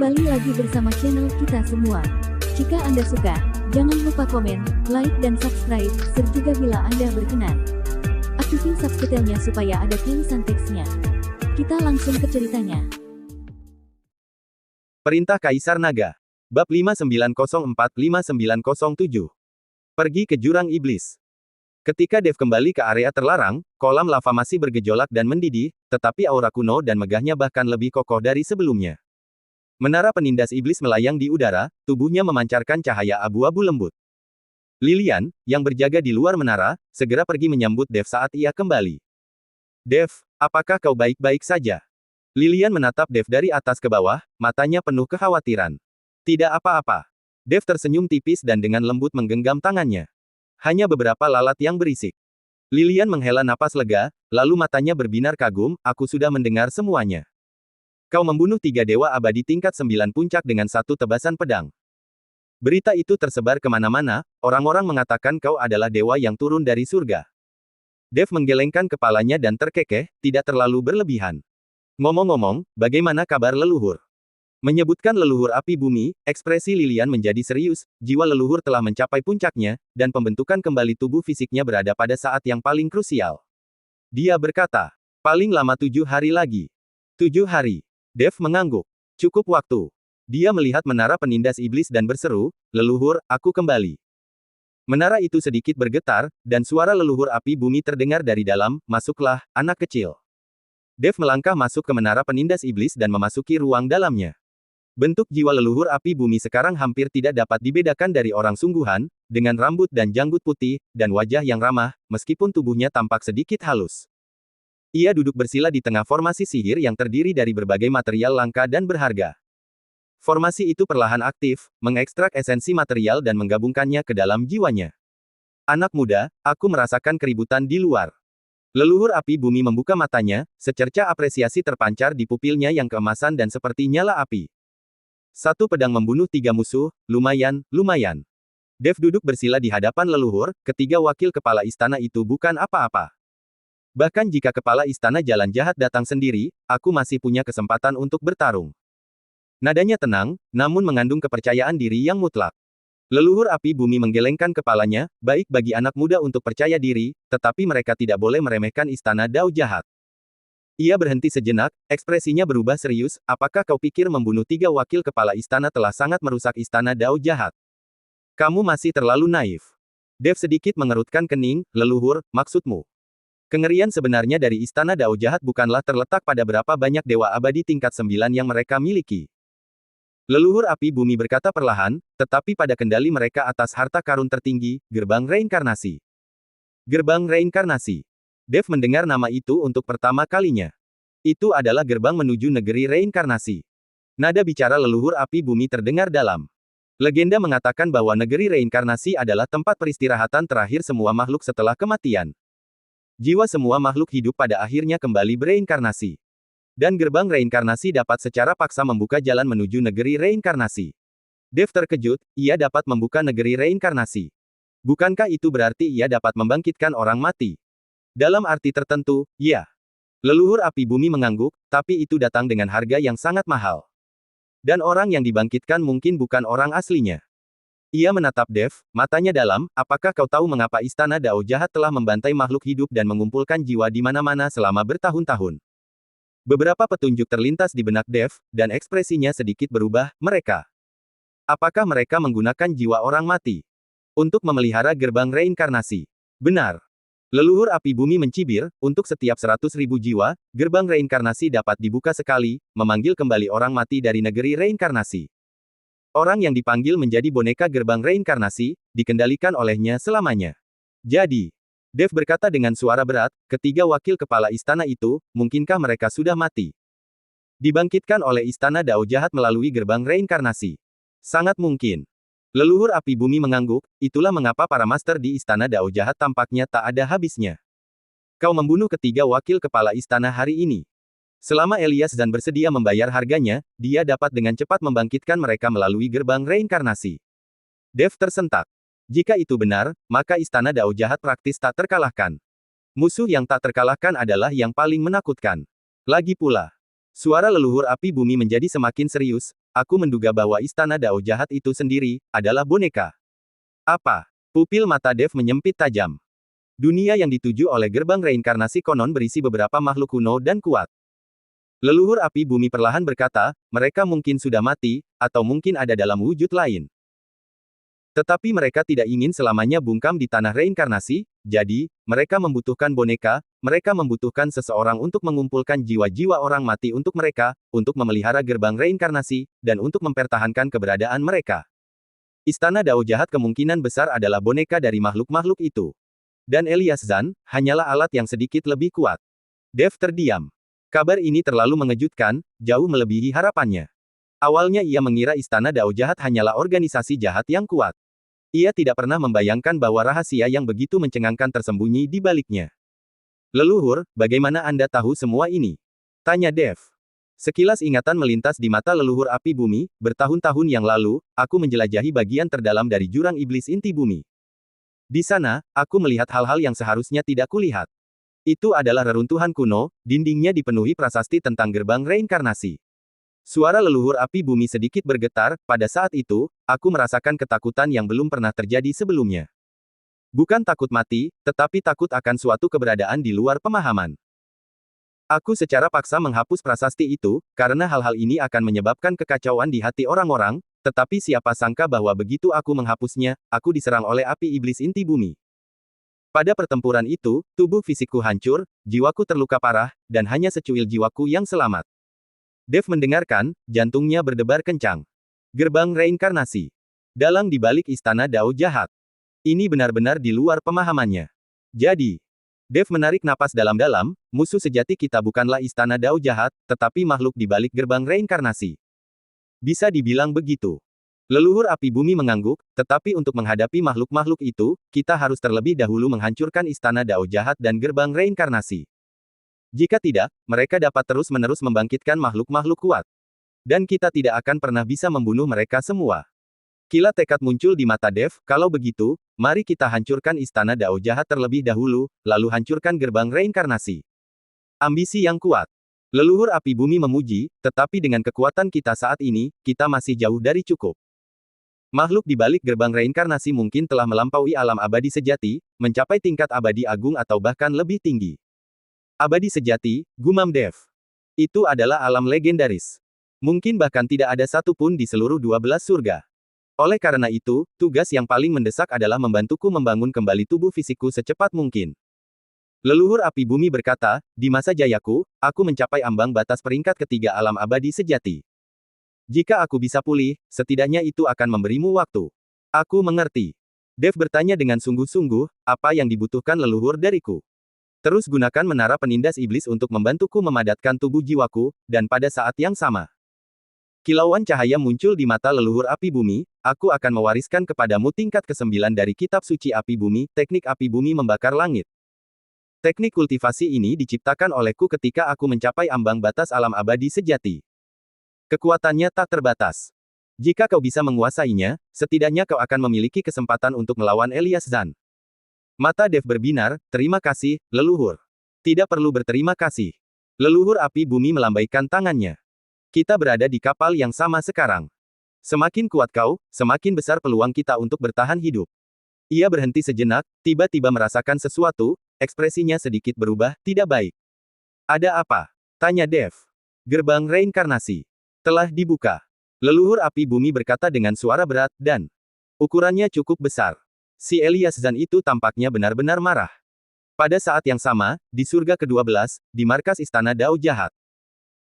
Kembali lagi bersama channel kita semua. Jika Anda suka, jangan lupa komen, like dan subscribe, serta bila Anda berkenan, aktifin subtitlenya supaya ada tulisan teksnya. Kita langsung ke ceritanya. Perintah Kaisar Naga. Bab 5904-5907. Pergi ke Jurang Iblis. Ketika Dev kembali ke area terlarang, kolam lava masih bergejolak dan mendidih, tetapi aura kuno dan megahnya bahkan lebih kokoh dari sebelumnya. Menara penindas iblis melayang di udara, tubuhnya memancarkan cahaya abu-abu lembut. Lilian, yang berjaga di luar menara, segera pergi menyambut Dev saat ia kembali. Dev, apakah kau baik-baik saja? Lilian menatap Dev dari atas ke bawah, matanya penuh kekhawatiran. Tidak apa-apa. Dev tersenyum tipis dan dengan lembut menggenggam tangannya. Hanya beberapa lalat yang berisik. Lilian menghela napas lega, lalu matanya berbinar kagum, aku sudah mendengar semuanya. Kau membunuh 3 dewa abadi tingkat 9 puncak dengan 1 tebasan pedang. Berita itu tersebar kemana-mana, orang-orang mengatakan kau adalah dewa yang turun dari surga. Dev menggelengkan kepalanya dan terkekeh, tidak terlalu berlebihan. Ngomong-ngomong, bagaimana kabar leluhur? Menyebutkan leluhur api bumi, ekspresi Lilian menjadi serius, jiwa leluhur telah mencapai puncaknya, dan pembentukan kembali tubuh fisiknya berada pada saat yang paling krusial. Dia berkata, paling lama 7 hari lagi. 7 hari. Dev mengangguk. Cukup waktu. Dia melihat menara penindas iblis dan berseru, leluhur, aku kembali. Menara itu sedikit bergetar, dan suara leluhur api bumi terdengar dari dalam, masuklah, anak kecil. Dev melangkah masuk ke menara penindas iblis dan memasuki ruang dalamnya. Bentuk jiwa leluhur api bumi sekarang hampir tidak dapat dibedakan dari orang sungguhan, dengan rambut dan janggut putih, dan wajah yang ramah, meskipun tubuhnya tampak sedikit halus. Ia duduk bersila di tengah formasi sihir yang terdiri dari berbagai material langka dan berharga. Formasi itu perlahan aktif, mengekstrak esensi material dan menggabungkannya ke dalam jiwanya. Anak muda, aku merasakan keributan di luar. Leluhur api bumi membuka matanya, secerca apresiasi terpancar di pupilnya yang keemasan dan seperti nyala api. 1 pedang membunuh 3 musuh, lumayan, lumayan. Dev duduk bersila di hadapan leluhur, ketiga wakil kepala istana itu bukan apa-apa. Bahkan jika kepala istana jalan jahat datang sendiri, aku masih punya kesempatan untuk bertarung. Nadanya tenang, namun mengandung kepercayaan diri yang mutlak. Leluhur api bumi menggelengkan kepalanya, baik bagi anak muda untuk percaya diri, tetapi mereka tidak boleh meremehkan istana Dao jahat. Ia berhenti sejenak, ekspresinya berubah serius, apakah kau pikir membunuh 3 wakil kepala istana telah sangat merusak istana Dao jahat? Kamu masih terlalu naif. Dev sedikit mengerutkan kening, leluhur, maksudmu? Kengerian sebenarnya dari istana Dao jahat bukanlah terletak pada berapa banyak dewa abadi tingkat 9 yang mereka miliki. Leluhur api bumi berkata perlahan, tetapi pada kendali mereka atas harta karun tertinggi, gerbang reinkarnasi. Gerbang reinkarnasi. Dev mendengar nama itu untuk pertama kalinya. Itu adalah gerbang menuju negeri reinkarnasi. Nada bicara leluhur api bumi terdengar dalam. Legenda mengatakan bahwa negeri reinkarnasi adalah tempat peristirahatan terakhir semua makhluk setelah kematian. Jiwa semua makhluk hidup pada akhirnya kembali bereinkarnasi. Dan gerbang reinkarnasi dapat secara paksa membuka jalan menuju negeri reinkarnasi. Dev terkejut, ia dapat membuka negeri reinkarnasi. Bukankah itu berarti ia dapat membangkitkan orang mati? Dalam arti tertentu, ya. Leluhur api bumi mengangguk, tapi itu datang dengan harga yang sangat mahal. Dan orang yang dibangkitkan mungkin bukan orang aslinya. Ia menatap Dev, matanya dalam, apakah kau tahu mengapa istana Dao jahat telah membantai makhluk hidup dan mengumpulkan jiwa di mana-mana selama bertahun-tahun? Beberapa petunjuk terlintas di benak Dev, dan ekspresinya sedikit berubah, mereka. Apakah mereka menggunakan jiwa orang mati untuk memelihara gerbang reinkarnasi? Benar. Leluhur api bumi mencibir, untuk setiap 100.000 jiwa, gerbang reinkarnasi dapat dibuka sekali, memanggil kembali orang mati dari negeri reinkarnasi. Orang yang dipanggil menjadi boneka gerbang reinkarnasi, dikendalikan olehnya selamanya. Jadi, Dev berkata dengan suara berat, ketiga wakil kepala istana itu, mungkinkah mereka sudah mati? Dibangkitkan oleh istana Dao jahat melalui gerbang reinkarnasi. Sangat mungkin. Leluhur api bumi mengangguk, itulah mengapa para master di istana Dao jahat tampaknya tak ada habisnya. Kau membunuh ketiga wakil kepala istana hari ini. Selama Elias Zan bersedia membayar harganya, dia dapat dengan cepat membangkitkan mereka melalui gerbang reinkarnasi. Dev tersentak. Jika itu benar, maka istana Dao jahat praktis tak terkalahkan. Musuh yang tak terkalahkan adalah yang paling menakutkan. Lagi pula, suara leluhur api bumi menjadi semakin serius, aku menduga bahwa istana Dao jahat itu sendiri adalah boneka. Apa? Pupil mata Dev menyempit tajam. Dunia yang dituju oleh gerbang reinkarnasi konon berisi beberapa makhluk kuno dan kuat. Leluhur api bumi perlahan berkata, mereka mungkin sudah mati, atau mungkin ada dalam wujud lain. Tetapi mereka tidak ingin selamanya bungkam di tanah reinkarnasi, jadi, mereka membutuhkan boneka, mereka membutuhkan seseorang untuk mengumpulkan jiwa-jiwa orang mati untuk mereka, untuk memelihara gerbang reinkarnasi, dan untuk mempertahankan keberadaan mereka. Istana Dao jahat kemungkinan besar adalah boneka dari makhluk-makhluk itu. Dan Elias Zan, hanyalah alat yang sedikit lebih kuat. Dev terdiam. Kabar ini terlalu mengejutkan, jauh melebihi harapannya. Awalnya ia mengira Istana Dao jahat hanyalah organisasi jahat yang kuat. Ia tidak pernah membayangkan bahwa rahasia yang begitu mencengangkan tersembunyi di baliknya. Leluhur, bagaimana Anda tahu semua ini? Tanya Dev. Sekilas ingatan melintas di mata leluhur api bumi, bertahun-tahun yang lalu, aku menjelajahi bagian terdalam dari jurang iblis inti bumi. Di sana, aku melihat hal-hal yang seharusnya tidak kulihat. Itu adalah reruntuhan kuno, dindingnya dipenuhi prasasti tentang gerbang reinkarnasi. Suara leluhur api bumi sedikit bergetar, pada saat itu, aku merasakan ketakutan yang belum pernah terjadi sebelumnya. Bukan takut mati, tetapi takut akan suatu keberadaan di luar pemahaman. Aku secara paksa menghapus prasasti itu, karena hal-hal ini akan menyebabkan kekacauan di hati orang-orang, tetapi siapa sangka bahwa begitu aku menghapusnya, aku diserang oleh api iblis inti bumi. Pada pertempuran itu, tubuh fisikku hancur, jiwaku terluka parah, dan hanya secuil jiwaku yang selamat. Dev mendengarkan, jantungnya berdebar kencang. Gerbang reinkarnasi. Dalang di balik istana Dao jahat. Ini benar-benar di luar pemahamannya. Jadi, Dev menarik napas dalam-dalam, musuh sejati kita bukanlah istana Dao jahat, tetapi makhluk di balik gerbang reinkarnasi. Bisa dibilang begitu. Leluhur api bumi mengangguk, tetapi untuk menghadapi makhluk-makhluk itu, kita harus terlebih dahulu menghancurkan istana Dao jahat dan gerbang reinkarnasi. Jika tidak, mereka dapat terus-menerus membangkitkan makhluk-makhluk kuat. Dan kita tidak akan pernah bisa membunuh mereka semua. Kilat tekad muncul di mata Dev, kalau begitu, mari kita hancurkan istana Dao jahat terlebih dahulu, lalu hancurkan gerbang reinkarnasi. Ambisi yang kuat. Leluhur api bumi memuji, tetapi dengan kekuatan kita saat ini, kita masih jauh dari cukup. Makhluk di balik gerbang reinkarnasi mungkin telah melampaui alam abadi sejati, mencapai tingkat abadi agung atau bahkan lebih tinggi. Abadi sejati, gumam Dev. Itu adalah alam legendaris. Mungkin bahkan tidak ada satu pun di seluruh 12 surga. Oleh karena itu, tugas yang paling mendesak adalah membantuku membangun kembali tubuh fisikku secepat mungkin. Leluhur api bumi berkata, di masa jayaku, aku mencapai ambang batas peringkat ketiga alam abadi sejati. Jika aku bisa pulih, setidaknya itu akan memberimu waktu. Aku mengerti. Dev bertanya dengan sungguh-sungguh, apa yang dibutuhkan leluhur dariku? Terus gunakan menara penindas iblis untuk membantuku memadatkan tubuh jiwaku, dan pada saat yang sama. Kilauan cahaya muncul di mata leluhur api bumi, aku akan mewariskan kepadamu tingkat ke-9 dari kitab suci api bumi, teknik api bumi membakar langit. Teknik kultivasi ini diciptakan olehku ketika aku mencapai ambang batas alam abadi sejati. Kekuatannya tak terbatas. Jika kau bisa menguasainya, setidaknya kau akan memiliki kesempatan untuk melawan Elias Zan. Mata Dev berbinar, terima kasih, leluhur. Tidak perlu berterima kasih. Leluhur api bumi melambaikan tangannya. Kita berada di kapal yang sama sekarang. Semakin kuat kau, semakin besar peluang kita untuk bertahan hidup. Ia berhenti sejenak, tiba-tiba merasakan sesuatu, ekspresinya sedikit berubah, tidak baik. Ada apa? Tanya Dev. Gerbang reinkarnasi telah dibuka. Leluhur api bumi berkata dengan suara berat, dan ukurannya cukup besar. Si Elias Zan itu tampaknya benar-benar marah. Pada saat yang sama, di surga ke-12, di markas istana Dao jahat.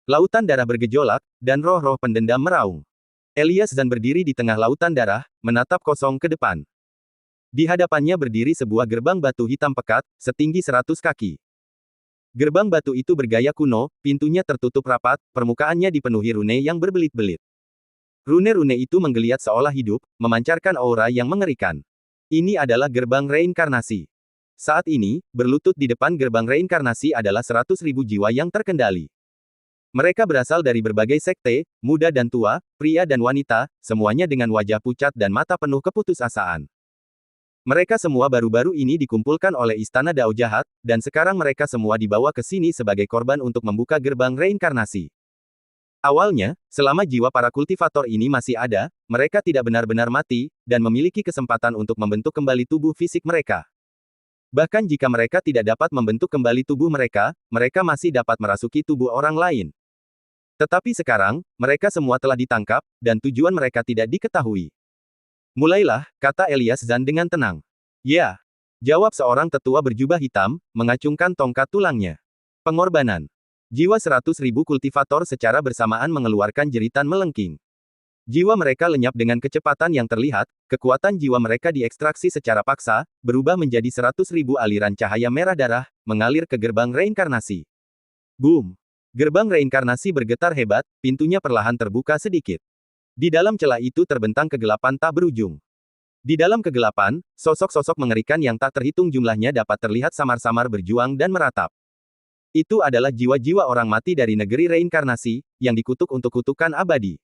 Lautan darah bergejolak, dan roh-roh pendendam meraung. Elias Zan berdiri di tengah lautan darah, menatap kosong ke depan. Di hadapannya berdiri sebuah gerbang batu hitam pekat, setinggi 100 kaki. Gerbang batu itu bergaya kuno, pintunya tertutup rapat, permukaannya dipenuhi rune yang berbelit-belit. Rune-rune itu menggeliat seolah hidup, memancarkan aura yang mengerikan. Ini adalah gerbang reinkarnasi. Saat ini, berlutut di depan gerbang reinkarnasi adalah 100.000 jiwa yang terkendali. Mereka berasal dari berbagai sekte, muda dan tua, pria dan wanita, semuanya dengan wajah pucat dan mata penuh keputusasaan. Mereka semua baru-baru ini dikumpulkan oleh Istana Dao Jahat, dan sekarang mereka semua dibawa ke sini sebagai korban untuk membuka gerbang reinkarnasi. Awalnya, selama jiwa para kultivator ini masih ada, mereka tidak benar-benar mati, dan memiliki kesempatan untuk membentuk kembali tubuh fisik mereka. Bahkan jika mereka tidak dapat membentuk kembali tubuh mereka, mereka masih dapat merasuki tubuh orang lain. Tetapi sekarang, mereka semua telah ditangkap, dan tujuan mereka tidak diketahui. Mulailah, kata Elias Zan dengan tenang. Ya, jawab seorang tetua berjubah hitam, mengacungkan tongkat tulangnya. Pengorbanan. Jiwa 100.000 kultivator secara bersamaan mengeluarkan jeritan melengking. Jiwa mereka lenyap dengan kecepatan yang terlihat, kekuatan jiwa mereka diekstraksi secara paksa, berubah menjadi 100.000 aliran cahaya merah darah, mengalir ke gerbang reinkarnasi. Boom! Gerbang reinkarnasi bergetar hebat, pintunya perlahan terbuka sedikit. Di dalam celah itu terbentang kegelapan tak berujung. Di dalam kegelapan, sosok-sosok mengerikan yang tak terhitung jumlahnya dapat terlihat samar-samar berjuang dan meratap. Itu adalah jiwa-jiwa orang mati dari negeri reinkarnasi, yang dikutuk untuk kutukan abadi.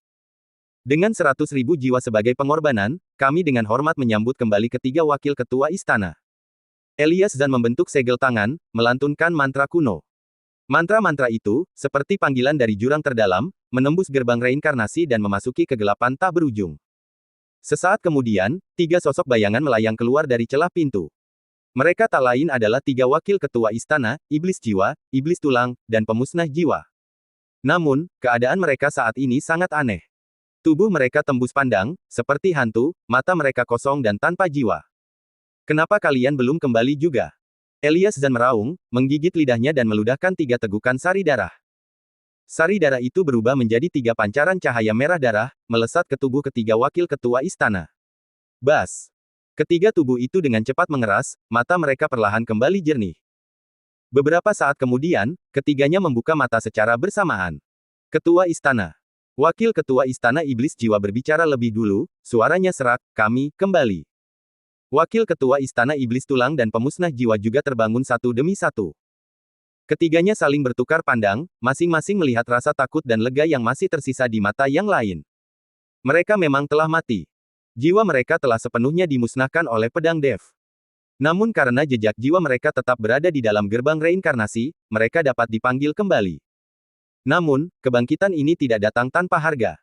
Dengan 100.000 jiwa sebagai pengorbanan, kami dengan hormat menyambut kembali ketiga wakil ketua istana. Elias Zan membentuk segel tangan, melantunkan mantra kuno. Mantra-mantra itu, seperti panggilan dari jurang terdalam, menembus gerbang reinkarnasi dan memasuki kegelapan tak berujung. Sesaat kemudian, tiga sosok bayangan melayang keluar dari celah pintu. Mereka tak lain adalah tiga wakil ketua istana, iblis jiwa, iblis tulang, dan pemusnah jiwa. Namun, keadaan mereka saat ini sangat aneh. Tubuh mereka tembus pandang, seperti hantu, mata mereka kosong dan tanpa jiwa. Kenapa kalian belum kembali juga? Elias Zan meraung, menggigit lidahnya dan meludahkan tiga tegukan sari darah. Sari darah itu berubah menjadi tiga pancaran cahaya merah darah, melesat ke tubuh ketiga wakil ketua istana. Bas! Ketiga tubuh itu dengan cepat mengeras, mata mereka perlahan kembali jernih. Beberapa saat kemudian, ketiganya membuka mata secara bersamaan. Ketua istana. Wakil ketua istana iblis jiwa berbicara lebih dulu, suaranya serak, kami, kembali. Wakil ketua istana iblis tulang dan pemusnah jiwa juga terbangun satu demi satu. Ketiganya saling bertukar pandang, masing-masing melihat rasa takut dan lega yang masih tersisa di mata yang lain. Mereka memang telah mati. Jiwa mereka telah sepenuhnya dimusnahkan oleh pedang Dev. Namun karena jejak jiwa mereka tetap berada di dalam gerbang reinkarnasi, mereka dapat dipanggil kembali. Namun, kebangkitan ini tidak datang tanpa harga.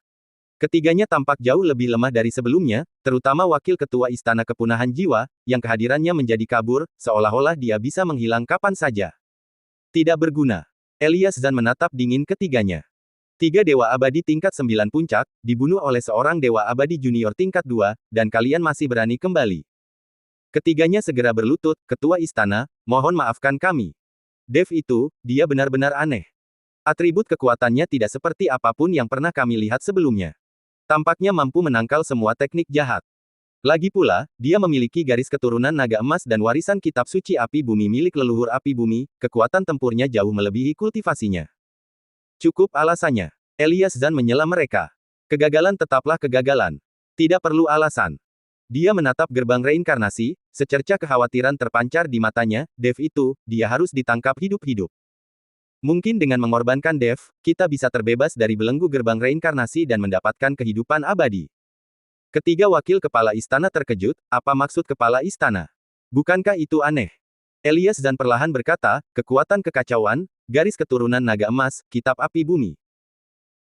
Ketiganya tampak jauh lebih lemah dari sebelumnya, terutama wakil ketua istana kepunahan jiwa, yang kehadirannya menjadi kabur, seolah-olah dia bisa menghilang kapan saja. Tidak berguna. Elias Zan menatap dingin ketiganya. Tiga dewa abadi tingkat 9 puncak, dibunuh oleh seorang dewa abadi junior tingkat 2, dan kalian masih berani kembali. Ketiganya segera berlutut, ketua istana, mohon maafkan kami. Dev itu, dia benar-benar aneh. Atribut kekuatannya tidak seperti apapun yang pernah kami lihat sebelumnya. Tampaknya mampu menangkal semua teknik jahat. Lagi pula, dia memiliki garis keturunan naga emas dan warisan kitab suci api bumi milik leluhur api bumi, kekuatan tempurnya jauh melebihi kultivasinya. Cukup alasannya. Elias Zan menyela mereka. Kegagalan tetaplah kegagalan. Tidak perlu alasan. Dia menatap gerbang reinkarnasi, secerca kekhawatiran terpancar di matanya, Dev itu, dia harus ditangkap hidup-hidup. Mungkin dengan mengorbankan Dev, kita bisa terbebas dari belenggu gerbang reinkarnasi dan mendapatkan kehidupan abadi. Ketiga wakil kepala istana terkejut, apa maksud kepala istana? Bukankah itu aneh? Elias Zan perlahan berkata, kekuatan kekacauan, garis keturunan naga emas, kitab api bumi.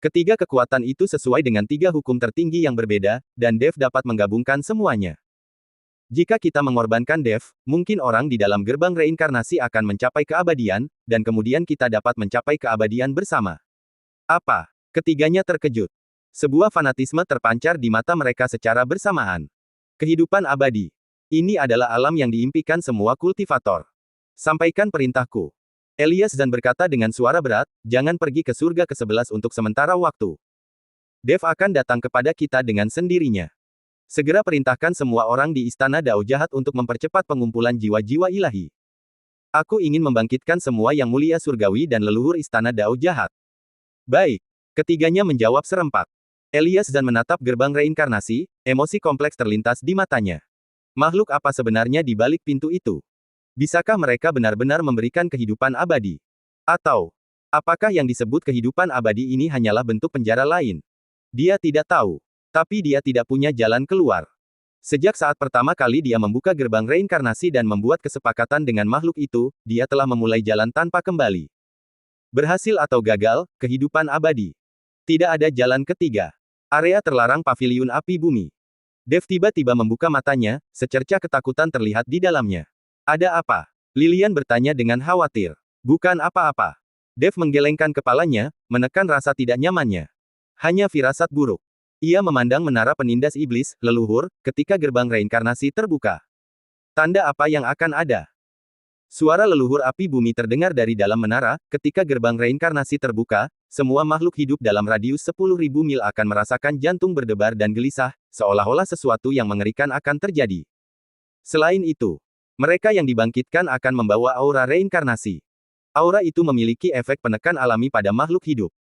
Ketiga kekuatan itu sesuai dengan tiga hukum tertinggi yang berbeda, dan Dev dapat menggabungkan semuanya. Jika kita mengorbankan Dev, mungkin orang di dalam gerbang reinkarnasi akan mencapai keabadian, dan kemudian kita dapat mencapai keabadian bersama. Apa? Ketiganya terkejut. Sebuah fanatisme terpancar di mata mereka secara bersamaan. Kehidupan abadi. Ini adalah alam yang diimpikan semua kultivator. Sampaikan perintahku. Elias Zan berkata dengan suara berat, jangan pergi ke surga ke-11 untuk sementara waktu. Dev akan datang kepada kita dengan sendirinya. Segera perintahkan semua orang di istana Dao Jahat untuk mempercepat pengumpulan jiwa-jiwa ilahi. Aku ingin membangkitkan semua yang mulia surgawi dan leluhur istana Dao Jahat. Baik. Ketiganya menjawab serempak. Elias Zan menatap gerbang reinkarnasi, emosi kompleks terlintas di matanya. Makhluk apa sebenarnya di balik pintu itu? Bisakah mereka benar-benar memberikan kehidupan abadi? Atau, apakah yang disebut kehidupan abadi ini hanyalah bentuk penjara lain? Dia tidak tahu. Tapi dia tidak punya jalan keluar. Sejak saat pertama kali dia membuka gerbang reinkarnasi dan membuat kesepakatan dengan makhluk itu, dia telah memulai jalan tanpa kembali. Berhasil atau gagal, kehidupan abadi. Tidak ada jalan ketiga. Area terlarang paviliun api bumi. Dev tiba-tiba membuka matanya, secercah ketakutan terlihat di dalamnya. Ada apa? Lilian bertanya dengan khawatir. Bukan apa-apa. Dev menggelengkan kepalanya, menekan rasa tidak nyamannya. Hanya firasat buruk. Ia memandang menara penindas iblis, leluhur, ketika gerbang reinkarnasi terbuka. Tanda apa yang akan ada? Suara leluhur api bumi terdengar dari dalam menara, ketika gerbang reinkarnasi terbuka, semua makhluk hidup dalam radius 10.000 mil akan merasakan jantung berdebar dan gelisah, seolah-olah sesuatu yang mengerikan akan terjadi. Selain itu, mereka yang dibangkitkan akan membawa aura reinkarnasi. Aura itu memiliki efek penekan alami pada makhluk hidup.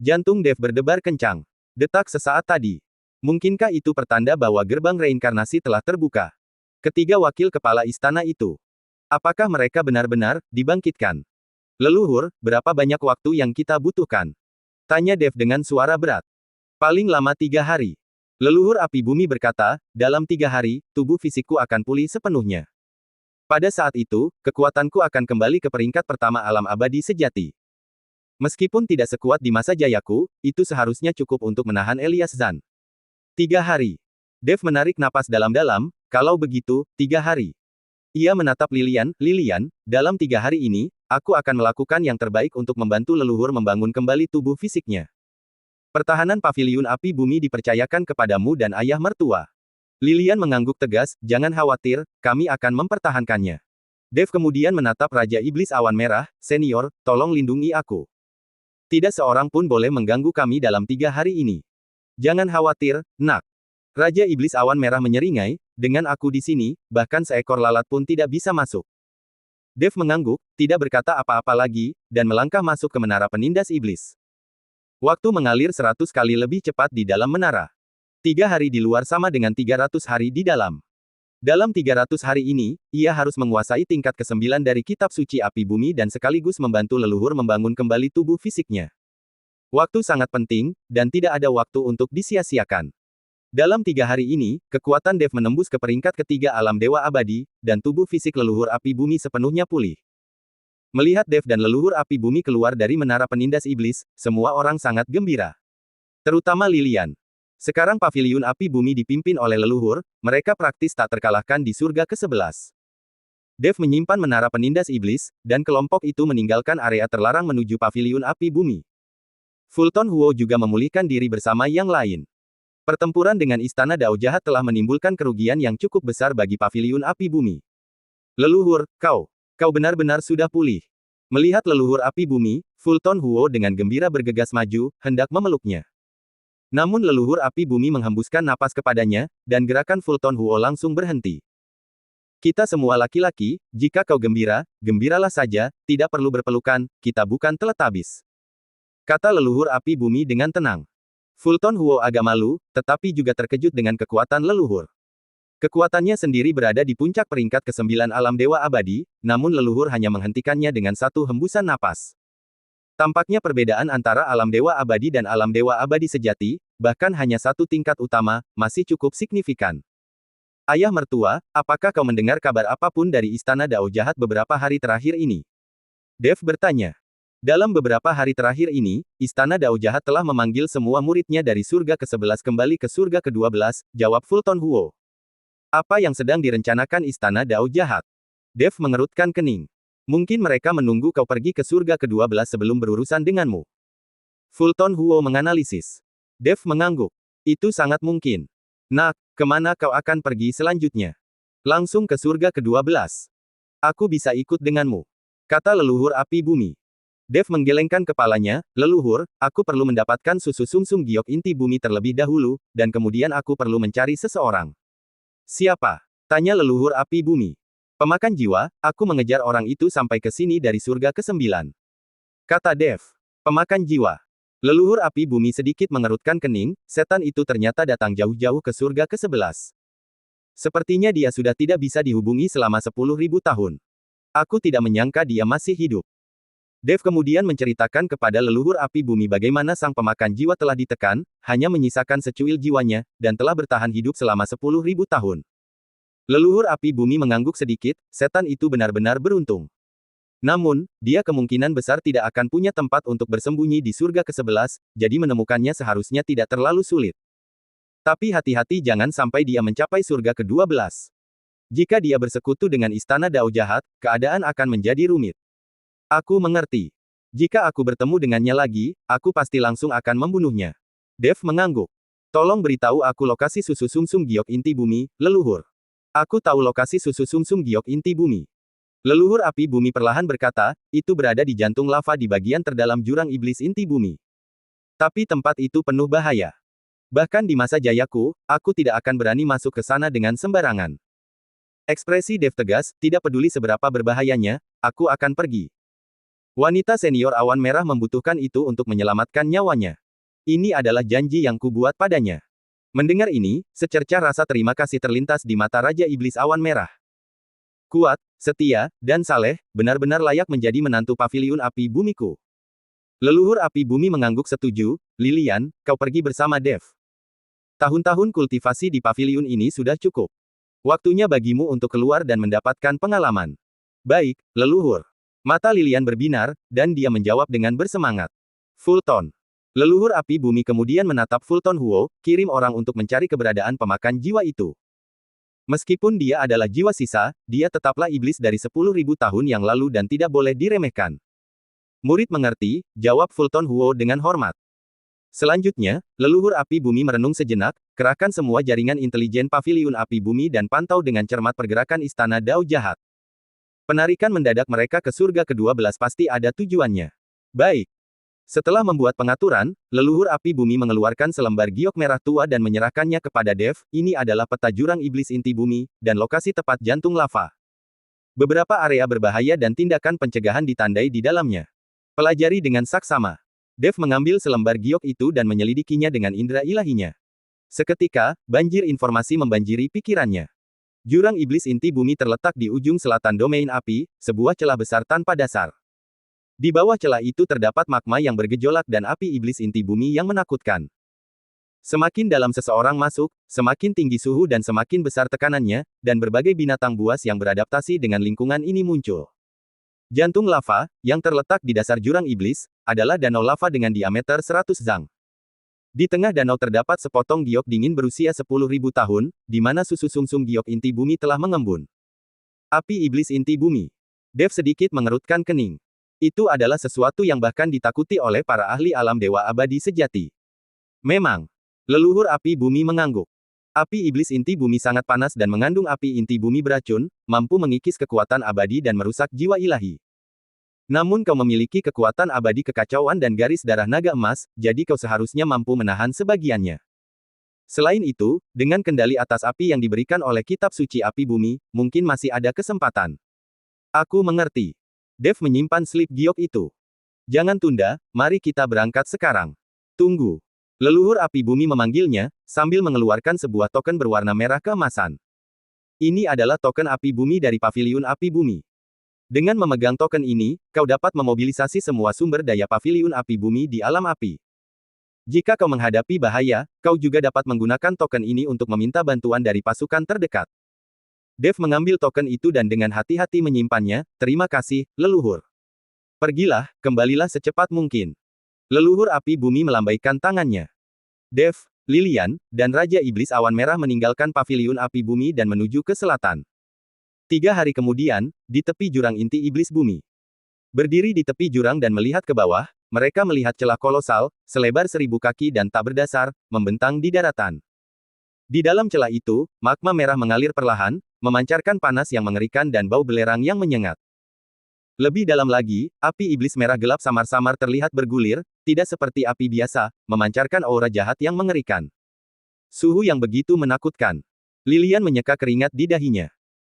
Jantung Dev berdebar kencang. Detak sesaat tadi. Mungkinkah itu pertanda bahwa gerbang reinkarnasi telah terbuka? Ketiga wakil kepala istana itu. Apakah mereka benar-benar dibangkitkan? Leluhur, berapa banyak waktu yang kita butuhkan? Tanya Dev dengan suara berat. Paling lama 3 hari. Leluhur api bumi berkata, dalam 3 hari, tubuh fisikku akan pulih sepenuhnya. Pada saat itu, kekuatanku akan kembali ke peringkat pertama alam abadi sejati. Meskipun tidak sekuat di masa jayaku, itu seharusnya cukup untuk menahan Elias Zan. 3 hari. Dev menarik napas dalam-dalam, kalau begitu, 3 hari. Ia menatap Lilian, dalam 3 hari ini, aku akan melakukan yang terbaik untuk membantu leluhur membangun kembali tubuh fisiknya. Pertahanan paviliun api bumi dipercayakan kepadamu dan ayah mertua. Lilian mengangguk tegas, jangan khawatir, kami akan mempertahankannya. Dev kemudian menatap Raja Iblis Awan Merah, senior, tolong lindungi aku. Tidak seorang pun boleh mengganggu kami dalam 3 hari ini. Jangan khawatir, nak. Raja Iblis Awan Merah menyeringai, dengan aku di sini, bahkan seekor lalat pun tidak bisa masuk. Dev mengangguk, tidak berkata apa-apa lagi, dan melangkah masuk ke menara penindas iblis. Waktu mengalir 100 kali lebih cepat di dalam menara. 3 hari di luar sama dengan 300 hari di dalam. Dalam 300 hari ini, ia harus menguasai tingkat ke-9 dari kitab suci api bumi dan sekaligus membantu leluhur membangun kembali tubuh fisiknya. Waktu sangat penting, dan tidak ada waktu untuk disia-siakan. Dalam 3 hari ini, kekuatan Dev menembus ke peringkat ketiga alam dewa abadi, dan tubuh fisik leluhur api bumi sepenuhnya pulih. Melihat Dev dan leluhur api bumi keluar dari menara penindas iblis, semua orang sangat gembira. Terutama Lilian. Sekarang paviliun api bumi dipimpin oleh leluhur, mereka praktis tak terkalahkan di surga ke-11. Dev menyimpan menara penindas iblis, dan kelompok itu meninggalkan area terlarang menuju paviliun api bumi. Fulton Huo juga memulihkan diri bersama yang lain. Pertempuran dengan Istana Dao Jahat telah menimbulkan kerugian yang cukup besar bagi paviliun api bumi. Leluhur, kau benar-benar sudah pulih. Melihat leluhur api bumi, Fulton Huo dengan gembira bergegas maju, hendak memeluknya. Namun leluhur api bumi menghembuskan napas kepadanya, dan gerakan Fulton Huo langsung berhenti. Kita semua laki-laki, jika kau gembira, gembiralah saja, tidak perlu berpelukan, kita bukan Teletubbies. Kata leluhur api bumi dengan tenang. Fulton Huo agak malu, tetapi juga terkejut dengan kekuatan leluhur. Kekuatannya sendiri berada di puncak peringkat ke-9 alam dewa abadi, namun leluhur hanya menghentikannya dengan satu hembusan napas. Tampaknya perbedaan antara alam dewa abadi dan alam dewa abadi sejati, bahkan hanya satu tingkat utama, masih cukup signifikan. Ayah mertua, apakah kau mendengar kabar apapun dari Istana Dao Jahat beberapa hari terakhir ini? Dev bertanya. Dalam beberapa hari terakhir ini, Istana Dao Jahat telah memanggil semua muridnya dari surga ke-11 kembali ke surga ke-12, jawab Fulton Huo. Apa yang sedang direncanakan Istana Dao Jahat? Dev mengerutkan kening. Mungkin mereka menunggu kau pergi ke surga ke-12 sebelum berurusan denganmu. Fulton Huo menganalisis. Dev mengangguk. Itu sangat mungkin. Nak, kemana kau akan pergi selanjutnya? Langsung ke surga ke-12. Aku bisa ikut denganmu. Kata leluhur api bumi. Dev menggelengkan kepalanya, leluhur, aku perlu mendapatkan susu sumsum giok inti bumi terlebih dahulu, dan kemudian aku perlu mencari seseorang. Siapa? Tanya leluhur api bumi. Pemakan jiwa, aku mengejar orang itu sampai ke sini dari surga ke-9. Kata Dev. Pemakan jiwa. Leluhur api bumi sedikit mengerutkan kening, setan itu ternyata datang jauh-jauh ke surga ke-11. Sepertinya dia sudah tidak bisa dihubungi selama 10.000 tahun. Aku tidak menyangka dia masih hidup. Dev kemudian menceritakan kepada leluhur api bumi bagaimana sang pemakan jiwa telah ditekan, hanya menyisakan secuil jiwanya, dan telah bertahan hidup selama 10.000 tahun. Leluhur api bumi mengangguk sedikit, setan itu benar-benar beruntung. Namun, dia kemungkinan besar tidak akan punya tempat untuk bersembunyi di surga ke-11, jadi menemukannya seharusnya tidak terlalu sulit. Tapi hati-hati jangan sampai dia mencapai surga ke-12. Jika dia bersekutu dengan istana Dao jahat, keadaan akan menjadi rumit. Aku mengerti. Jika aku bertemu dengannya lagi, aku pasti langsung akan membunuhnya. Dev mengangguk. Tolong beritahu aku lokasi susu sumsum giok inti bumi, leluhur. Aku tahu lokasi susu sumsum giok inti bumi. Leluhur api bumi perlahan berkata, itu berada di jantung lava di bagian terdalam jurang iblis inti bumi. Tapi tempat itu penuh bahaya. Bahkan di masa jayaku, aku tidak akan berani masuk ke sana dengan sembarangan. Ekspresi Dev tegas, tidak peduli seberapa berbahayanya, aku akan pergi. Wanita senior awan merah membutuhkan itu untuk menyelamatkan nyawanya. Ini adalah janji yang kubuat padanya. Mendengar ini, secercah rasa terima kasih terlintas di mata Raja Iblis Awan Merah. Kuat, setia, dan saleh, benar-benar layak menjadi menantu paviliun api bumiku. Leluhur api bumi mengangguk setuju, Lilian, kau pergi bersama Dev. Tahun-tahun kultivasi di paviliun ini sudah cukup. Waktunya bagimu untuk keluar dan mendapatkan pengalaman. Baik, leluhur. Mata Lilian berbinar, dan dia menjawab dengan bersemangat. Fulton. Leluhur api bumi kemudian menatap Fulton Huo, kirim orang untuk mencari keberadaan pemakan jiwa itu. Meskipun dia adalah jiwa sisa, dia tetaplah iblis dari 10.000 tahun yang lalu dan tidak boleh diremehkan. Murid mengerti, jawab Fulton Huo dengan hormat. Selanjutnya, leluhur api bumi merenung sejenak, kerahkan semua jaringan intelijen paviliun api bumi dan pantau dengan cermat pergerakan istana Dao jahat. Penarikan mendadak mereka ke surga ke-12 pasti ada tujuannya. Baik. Setelah membuat pengaturan, leluhur api bumi mengeluarkan selembar giok merah tua dan menyerahkannya kepada Dev. Ini adalah peta jurang iblis inti bumi, dan lokasi tepat jantung lava. Beberapa area berbahaya dan tindakan pencegahan ditandai di dalamnya. Pelajari dengan saksama. Dev mengambil selembar giok itu dan menyelidikinya dengan indera ilahinya. Seketika, banjir informasi membanjiri pikirannya. Jurang iblis inti bumi terletak di ujung selatan domain api, sebuah celah besar tanpa dasar. Di bawah celah itu terdapat magma yang bergejolak dan api iblis inti bumi yang menakutkan. Semakin dalam seseorang masuk, semakin tinggi suhu dan semakin besar tekanannya, dan berbagai binatang buas yang beradaptasi dengan lingkungan ini muncul. Jantung lava, yang terletak di dasar jurang iblis, adalah danau lava dengan diameter 100 zang. Di tengah danau terdapat sepotong giok dingin berusia 10.000 tahun, di mana susu sumsum giok inti bumi telah mengembun. Api iblis inti bumi. Dev sedikit mengerutkan kening. Itu adalah sesuatu yang bahkan ditakuti oleh para ahli alam dewa abadi sejati. Memang. Leluhur api bumi mengangguk. Api iblis inti bumi sangat panas dan mengandung api inti bumi beracun, mampu mengikis kekuatan abadi dan merusak jiwa ilahi. Namun kau memiliki kekuatan abadi kekacauan dan garis darah naga emas, jadi kau seharusnya mampu menahan sebagiannya. Selain itu, dengan kendali atas api yang diberikan oleh kitab suci api bumi, mungkin masih ada kesempatan. Aku mengerti. Dev menyimpan slip giok itu. Jangan tunda, mari kita berangkat sekarang. Tunggu. Leluhur api bumi memanggilnya, sambil mengeluarkan sebuah token berwarna merah keemasan. Ini adalah token api bumi dari paviliun api bumi. Dengan memegang token ini, kau dapat memobilisasi semua sumber daya paviliun api bumi di alam api. Jika kau menghadapi bahaya, kau juga dapat menggunakan token ini untuk meminta bantuan dari pasukan terdekat. Dev mengambil token itu dan dengan hati-hati menyimpannya. Terima kasih, leluhur. Pergilah, kembalilah secepat mungkin. Leluhur api bumi melambaikan tangannya. Dev, Lilian, dan Raja Iblis Awan Merah meninggalkan paviliun api bumi dan menuju ke selatan. 3 hari kemudian, di tepi jurang inti iblis bumi. Berdiri di tepi jurang dan melihat ke bawah, mereka melihat celah kolosal, selebar 1000 kaki dan tak berdasar, membentang di daratan. Di dalam celah itu, magma merah mengalir perlahan, memancarkan panas yang mengerikan dan bau belerang yang menyengat. Lebih dalam lagi, api iblis merah gelap samar-samar terlihat bergulir, tidak seperti api biasa, memancarkan aura jahat yang mengerikan. Suhu yang begitu menakutkan. Lilian menyeka keringat di dahinya.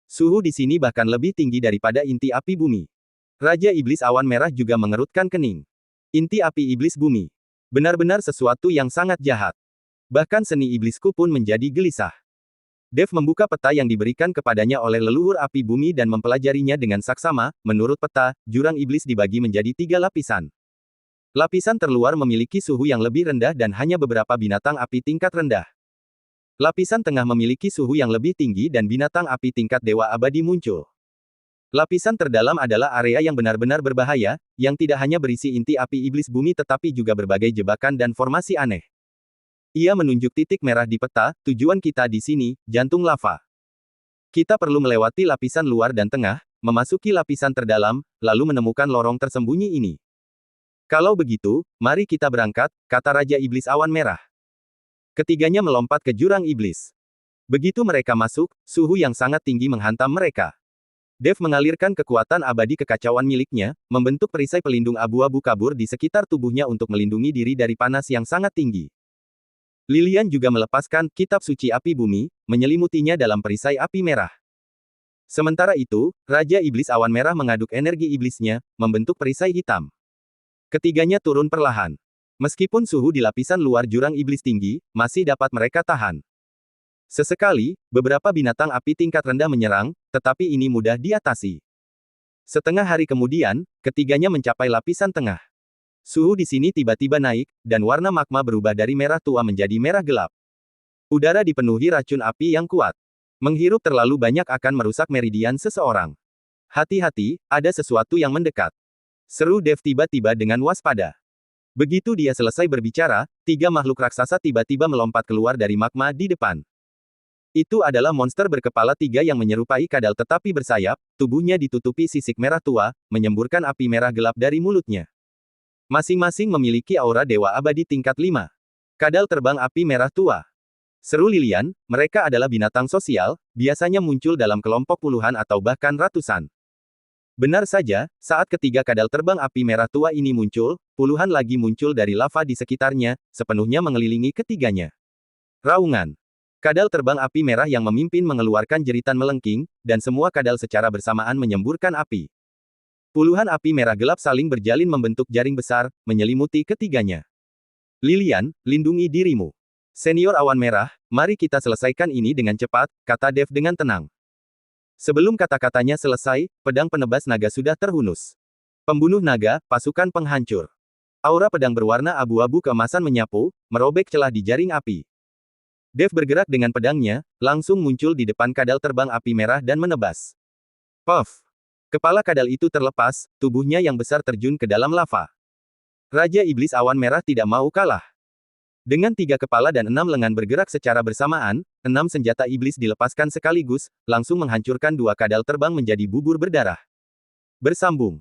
Suhu di sini bahkan lebih tinggi daripada inti api bumi. Raja Iblis Awan Merah juga mengerutkan kening. Inti api iblis bumi. Benar-benar sesuatu yang sangat jahat. Bahkan seni iblisku pun menjadi gelisah. Dev membuka peta yang diberikan kepadanya oleh leluhur api bumi dan mempelajarinya dengan saksama. Menurut peta, jurang iblis dibagi menjadi 3 lapisan. Lapisan terluar memiliki suhu yang lebih rendah dan hanya beberapa binatang api tingkat rendah. Lapisan tengah memiliki suhu yang lebih tinggi dan binatang api tingkat dewa abadi muncul. Lapisan terdalam adalah area yang benar-benar berbahaya, yang tidak hanya berisi inti api iblis bumi tetapi juga berbagai jebakan dan formasi aneh. Ia menunjuk titik merah di peta, tujuan kita di sini, jantung lava. Kita perlu melewati lapisan luar dan tengah, memasuki lapisan terdalam, lalu menemukan lorong tersembunyi ini. Kalau begitu, mari kita berangkat, kata Raja Iblis Awan Merah. Ketiganya melompat ke jurang iblis. Begitu mereka masuk, suhu yang sangat tinggi menghantam mereka. Dev mengalirkan kekuatan abadi kekacauan miliknya, membentuk perisai pelindung abu-abu kabur di sekitar tubuhnya untuk melindungi diri dari panas yang sangat tinggi. Lilian juga melepaskan kitab suci api bumi, menyelimutinya dalam perisai api merah. Sementara itu, Raja Iblis Awan Merah mengaduk energi iblisnya, membentuk perisai hitam. Ketiganya turun perlahan. Meskipun suhu di lapisan luar jurang iblis tinggi, masih dapat mereka tahan. Sesekali, beberapa binatang api tingkat rendah menyerang, tetapi ini mudah diatasi. Setengah hari kemudian, ketiganya mencapai lapisan tengah. Suhu di sini tiba-tiba naik, dan warna magma berubah dari merah tua menjadi merah gelap. Udara dipenuhi racun api yang kuat. Menghirup terlalu banyak akan merusak meridian seseorang. Hati-hati, ada sesuatu yang mendekat. Seru Dev tiba-tiba dengan waspada. Begitu dia selesai berbicara, tiga makhluk raksasa tiba-tiba melompat keluar dari magma di depan. Itu adalah monster berkepala tiga yang menyerupai kadal tetapi bersayap, tubuhnya ditutupi sisik merah tua, menyemburkan api merah gelap dari mulutnya. Masing-masing memiliki aura dewa abadi tingkat 5. Kadal terbang api merah tua. Seru Lilian, mereka adalah binatang sosial, biasanya muncul dalam kelompok puluhan atau bahkan ratusan. Benar saja, saat ketiga kadal terbang api merah tua ini muncul, puluhan lagi muncul dari lava di sekitarnya, sepenuhnya mengelilingi ketiganya. Raungan. Kadal terbang api merah yang memimpin mengeluarkan jeritan melengking, dan semua kadal secara bersamaan menyemburkan api. Puluhan api merah gelap saling berjalin membentuk jaring besar, menyelimuti ketiganya. Lilian, lindungi dirimu. Senior Awan Merah, mari kita selesaikan ini dengan cepat, kata Dev dengan tenang. Sebelum kata-katanya selesai, pedang penebas naga sudah terhunus. Pembunuh naga, pasukan penghancur. Aura pedang berwarna abu-abu keemasan menyapu, merobek celah di jaring api. Dev bergerak dengan pedangnya, langsung muncul di depan kadal terbang api merah dan menebas. Puff! Kepala kadal itu terlepas, tubuhnya yang besar terjun ke dalam lava. Raja Iblis Awan Merah tidak mau kalah. Dengan 3 kepala dan 6 lengan bergerak secara bersamaan, 6 senjata iblis dilepaskan sekaligus, langsung menghancurkan 2 kadal terbang menjadi bubur berdarah. Bersambung.